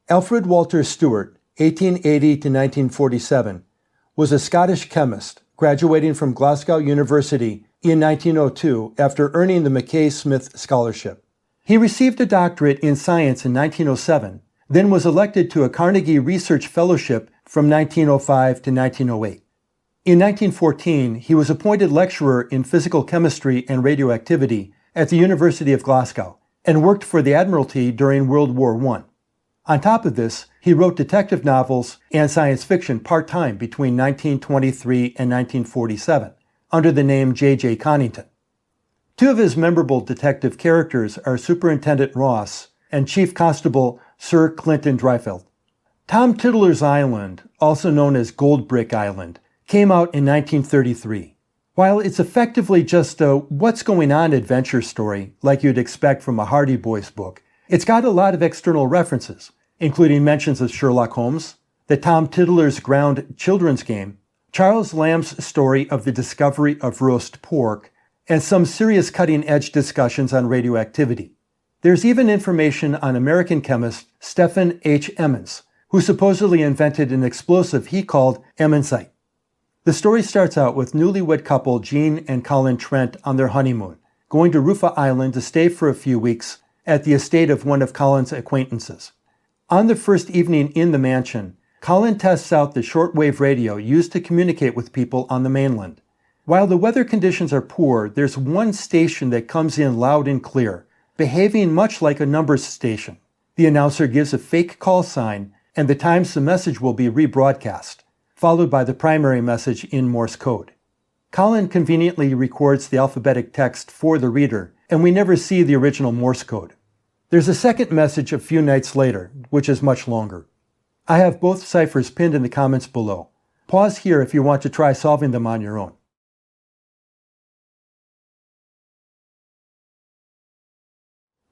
Alfred Walter Stewart, 1880 to 1947, was a Scottish chemist graduating from Glasgow University in 1902 after earning the Mackay Smith Scholarship. He received a doctorate in science in 1907, then was elected to a Carnegie Research Fellowship from 1905 to 1908. In 1914, he was appointed lecturer in physical chemistry and radioactivity at the University of Glasgow and worked for the Admiralty during World War I. On top of this, he wrote detective novels and science fiction part-time between 1923 and 1947 under the name J.J. Connington. Two of his memorable detective characters are Superintendent Ross and Chief Constable Sir Clinton Dryfield. Tom Tiddler's Island, also known as Goldbrick Island, came out in 1933. While it's effectively just a what's going on adventure story like you'd expect from a Hardy Boys book, it's got a lot of external references, including mentions of Sherlock Holmes, the Tom Tiddler's Ground children's game, Charles Lamb's story of the discovery of roast pork, and some serious cutting-edge discussions on radioactivity. There's even information on American chemist Stephen H. Emmons, who supposedly invented an explosive he called Emmonsite. The story starts out with newlywed couple Jean and Colin Trent on their honeymoon, going to Rufa Island to stay for a few weeks at the estate of one of Colin's acquaintances. On the first evening in the mansion, Colin tests out the shortwave radio used to communicate with people on the mainland. While the weather conditions are poor, there's one station that comes in loud and clear, behaving much like a numbers station. The announcer gives a fake call sign, and the times the message will be rebroadcast, followed by the primary message in Morse code. Colin conveniently records the alphabetic text for the reader, and we never see the original Morse code. There's a second message a few nights later, which is much longer. I have both ciphers pinned in the comments below. Pause here if you want to try solving them on your own.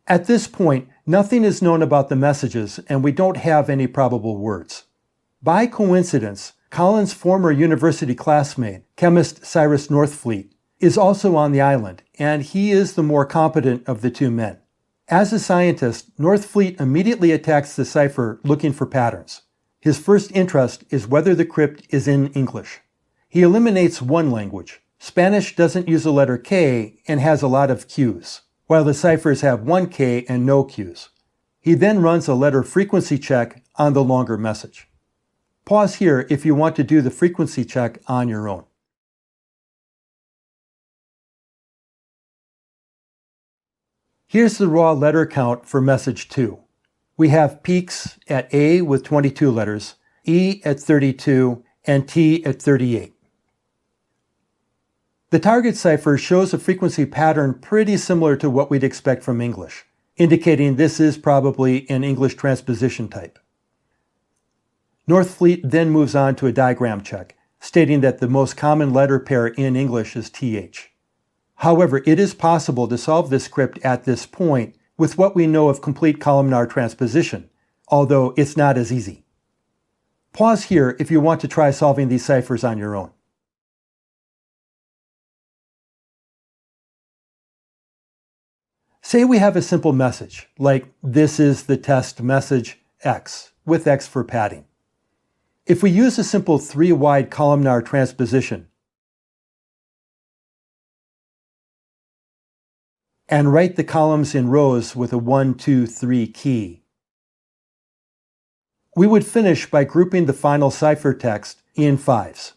At this point, nothing is known about the messages, and we don't have any probable words. By coincidence, Colin's former university classmate, chemist Cyrus Northfleet, is also on the island, and he is the more competent of the two men. As a scientist, Northfleet immediately attacks the cipher looking for patterns. His first interest is whether the crypt is in English. He eliminates one language. Spanish doesn't use the letter K and has a lot of Q's, while the ciphers have one K and no Q's. He then runs a letter frequency check on the longer message. Pause here if you want to do the frequency check on your own. Here's the raw letter count for message 2. We have peaks at A with 22 letters, E at 32, and T at 38. The target cipher shows a frequency pattern pretty similar to what we'd expect from English, indicating this is probably an English transposition type. Northfleet then moves on to a diagram check, stating that the most common letter pair in English is TH. However, it is possible to solve this script at this point with what we know of complete columnar transposition, although it's not as easy. Pause here if you want to try solving these ciphers on your own. Say we have a simple message, like this is the test message X, with X for padding. If we use a simple 3-wide columnar transposition and write the columns in rows with a 1, 2, 3 key, we would finish by grouping the final cipher text in 5s.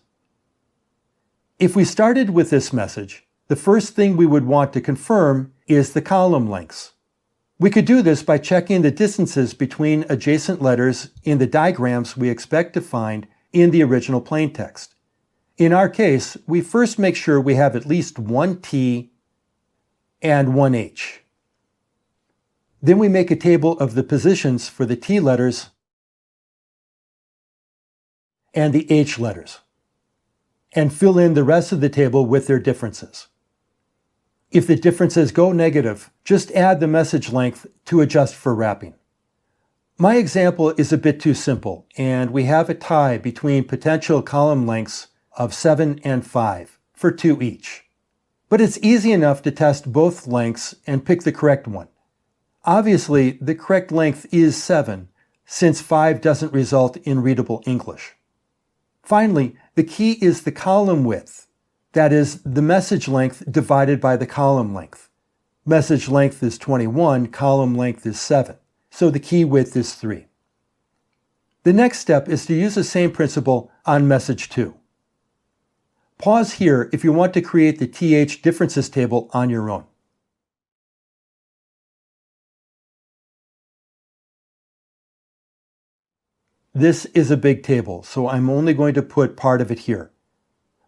If we started with this message, the first thing we would want to confirm is the column lengths. We could do this by checking the distances between adjacent letters in the diagrams we expect to find in the original plaintext. In our case, we first make sure we have at least one T and one H. Then we make a table of the positions for the T letters and the H letters, and fill in the rest of the table with their differences. If the differences go negative, just add the message length to adjust for wrapping. My example is a bit too simple, and we have a tie between potential column lengths of 7 and 5 for 2 each. But it's easy enough to test both lengths and pick the correct one. Obviously, the correct length is 7, since 5 doesn't result in readable English. Finally, the key is the column width, that is, the message length divided by the column length. Message length is 21, column length is 7, so the key width is 3. The next step is to use the same principle on message 2. Pause here if you want to create the TH differences table on your own. This is a big table, so I'm only going to put part of it here.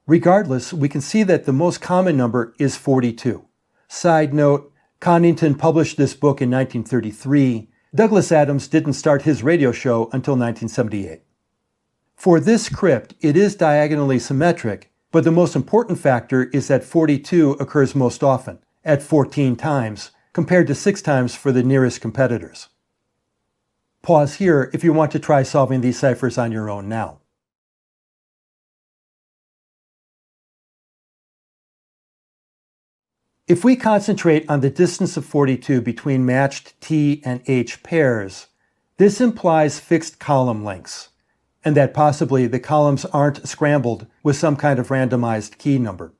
Regardless, we can see that the most common number is 42. Side note, Connington published this book in 1933. Douglas Adams didn't start his radio show until 1978. For this crypt, it is diagonally symmetric, but the most important factor is that 42 occurs most often, at 14 times, compared to 6 times for the nearest competitors. Pause here if you want to try solving these ciphers on your own now. If we concentrate on the distance of 42 between matched T and H pairs, this implies fixed column lengths, and that possibly the columns aren't scrambled with some kind of randomized key number.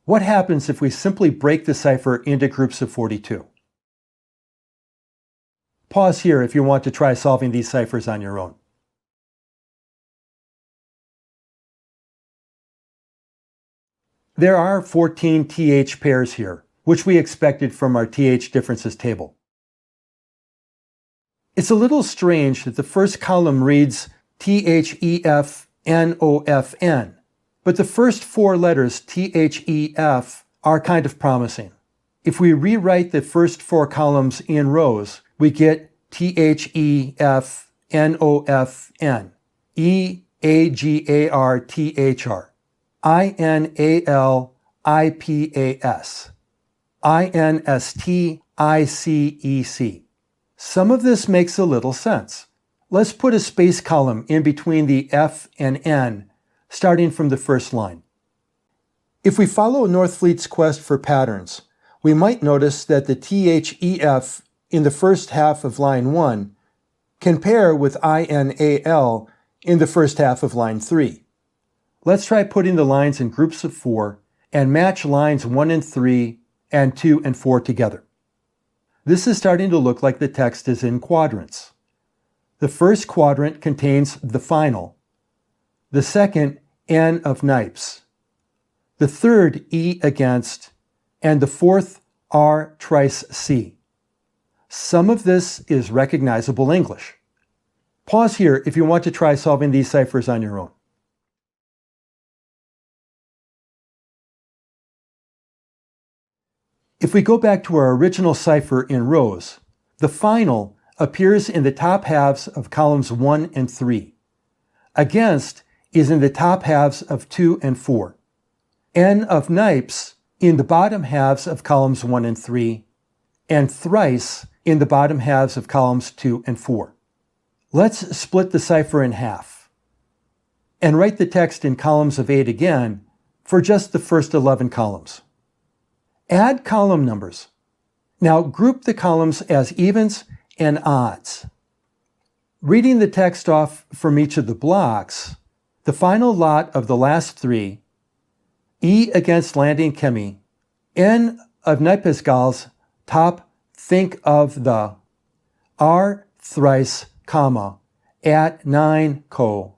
What happens if we simply break the cipher into groups of 42? Pause here if you want to try solving these ciphers on your own. There are 14 TH pairs here, which we expected from our TH differences table. It's a little strange that the first column reads THEFNOFN, but the first 4 letters THEF are kind of promising. If we rewrite the first 4 columns in rows, we get THEFNOFN, EAGARTHR, INALIPAS, INSTICEC. Some of this makes a little sense. Let's put a space column in between the F and N, starting from the first line. If we follow Northfleet's quest for patterns, we might notice that the THEF in the first half of line 1 can pair with INAL in the first half of line 3. Let's try putting the lines in groups of 4 and match lines 1 and 3 and 2 and 4 together. This is starting to look like the text is in quadrants. The first quadrant contains the final, the second N of Nipes, the third E against, and the fourth R trice C. Some of this is recognizable English. Pause here if you want to try solving these ciphers on your own. If we go back to our original cipher in rows, the final appears in the top halves of columns 1 and 3. Against is in the top halves of 2 and 4. N of Nipes in the bottom halves of columns 1 and 3, and thrice in the bottom halves of columns 2 and 4. Let's split the cipher in half and write the text in columns of 8 again for just the first 11 columns. Add column numbers. Now group the columns as evens and odds. Reading the text off from each of the blocks, the final lot of the last 3, E against landing chemi, N of Nipesgal's top think of the, R thrice, comma, at 9 co.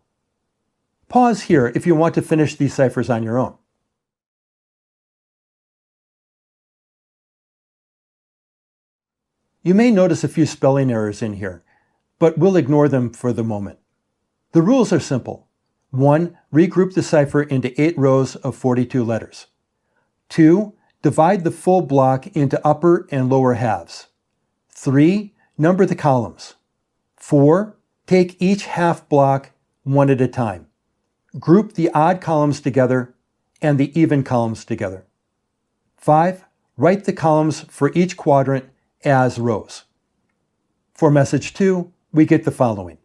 Pause here if you want to finish these ciphers on your own. You may notice a few spelling errors in here, but we'll ignore them for the moment. The rules are simple. 1. Regroup the cipher into 8 rows of 42 letters. 2. Divide the full block into upper and lower halves. 3. Number the columns. 4. Take each half block one at a time. Group the odd columns together and the even columns together. 5. Write the columns for each quadrant as rows. For message 2, we get the following.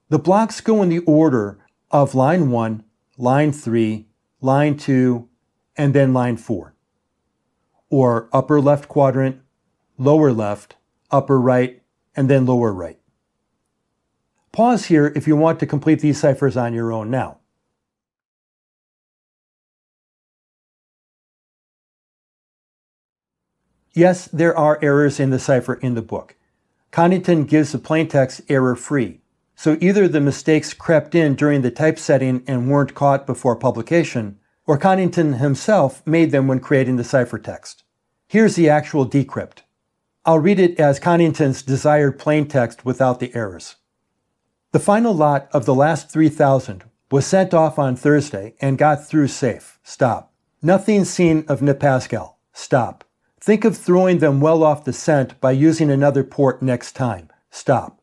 The blocks go in the order of line 1, line 3, line 2, and then line 4. Or upper left quadrant, lower left, upper right, and then lower right. Pause here if you want to complete these ciphers on your own now. Yes, there are errors in the cipher in the book. Connington gives the plaintext error-free, so either the mistakes crept in during the typesetting and weren't caught before publication, or Connington himself made them when creating the ciphertext. Here's the actual decrypt. I'll read it as Connington's desired plaintext without the errors. The final lot of the last 3,000 was sent off on Thursday and got through safe. Stop. Nothing seen of Pascal. Stop. Think of throwing them well off the scent by using another port next time. Stop.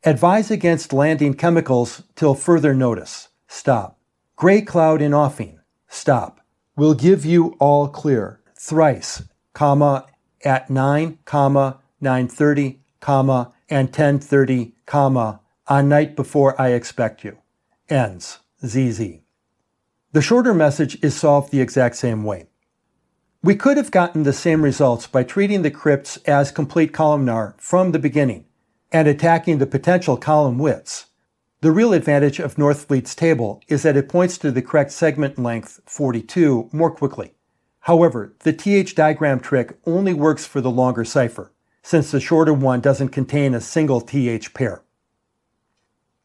Advise against landing chemicals till further notice. Stop. Gray cloud in offing. Stop. Will give you all clear. Thrice, comma, at 9, comma, 9:30, comma, and 10:30, comma, on night before I expect you. Ends. ZZ. The shorter message is solved the exact same way. We could have gotten the same results by treating the crypts as complete columnar from the beginning and attacking the potential column widths. The real advantage of Northfleet's table is that it points to the correct segment length, 42, more quickly. However, the TH diagram trick only works for the longer cipher, since the shorter one doesn't contain a single TH pair.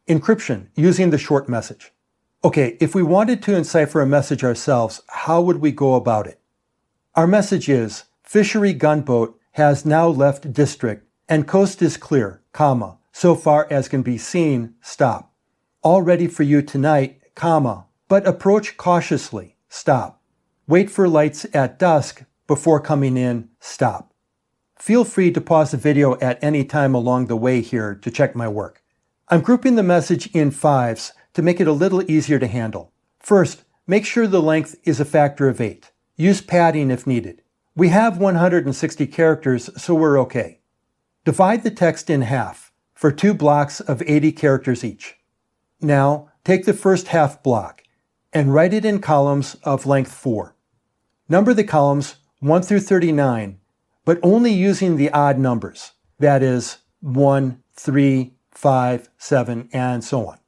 Encryption, using the short message. Okay, if we wanted to encipher a message ourselves, how would we go about it? Our message is, fishery gunboat has now left district and coast is clear, comma, so far as can be seen, stop. All ready for you tonight, comma, but approach cautiously, stop. Wait for lights at dusk before coming in, stop. Feel free to pause the video at any time along the way here to check my work. I'm grouping the message in fives to make it a little easier to handle. First, make sure the length is a factor of 8. Use padding if needed. We have 160 characters, so we're okay. Divide the text in half for 2 blocks of 80 characters each. Now, take the first half block and write it in columns of length 4. Number the columns 1 through 39, but only using the odd numbers. That is 1, 3, 5, 7, and so on.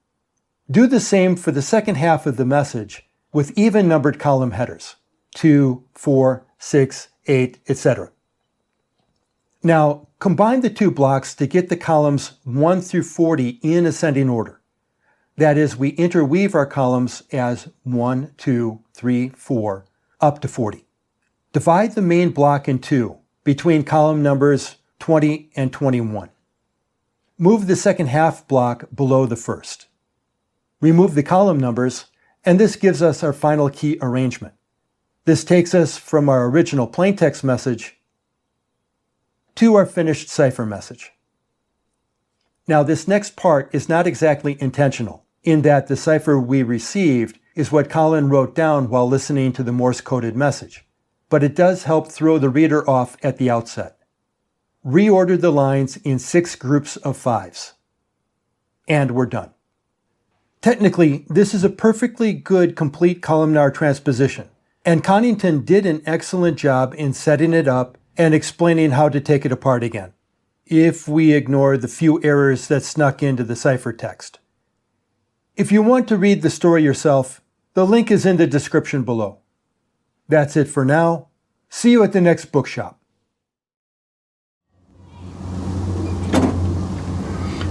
Do the same for the second half of the message with even numbered column headers. 2, 4, 6, 8, etc. Now, combine the 2 blocks to get the columns 1 through 40 in ascending order. That is, we interweave our columns as 1, 2, 3, 4, up to 40. Divide the main block in 2, between column numbers 20 and 21. Move the second half block below the first. Remove the column numbers, and this gives us our final key arrangement. This takes us from our original plaintext message to our finished cipher message. Now, this next part is not exactly intentional, in that the cipher we received is what Colin wrote down while listening to the Morse-coded message, but it does help throw the reader off at the outset. Reorder the lines in 6 groups of 5s. And we're done. Technically, this is a perfectly good complete columnar transposition, and Connington did an excellent job in setting it up and explaining how to take it apart again, if we ignore the few errors that snuck into the ciphertext. If you want to read the story yourself, the link is in the description below. That's it for now. See you at the next bookshop.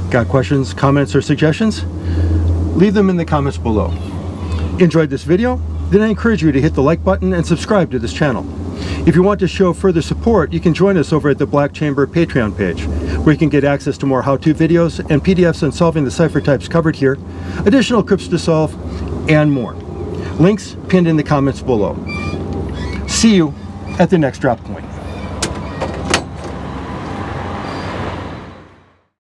Got questions, comments, or suggestions? Leave them in the comments below. Enjoyed this video? Then I encourage you to hit the like button and subscribe to this channel. If you want to show further support, you can join us over at the Black Chamber Patreon page, where you can get access to more how-to videos and PDFs on solving the cipher types covered here, additional crypts to solve, and more. Links pinned in the comments below. See you at the next drop point.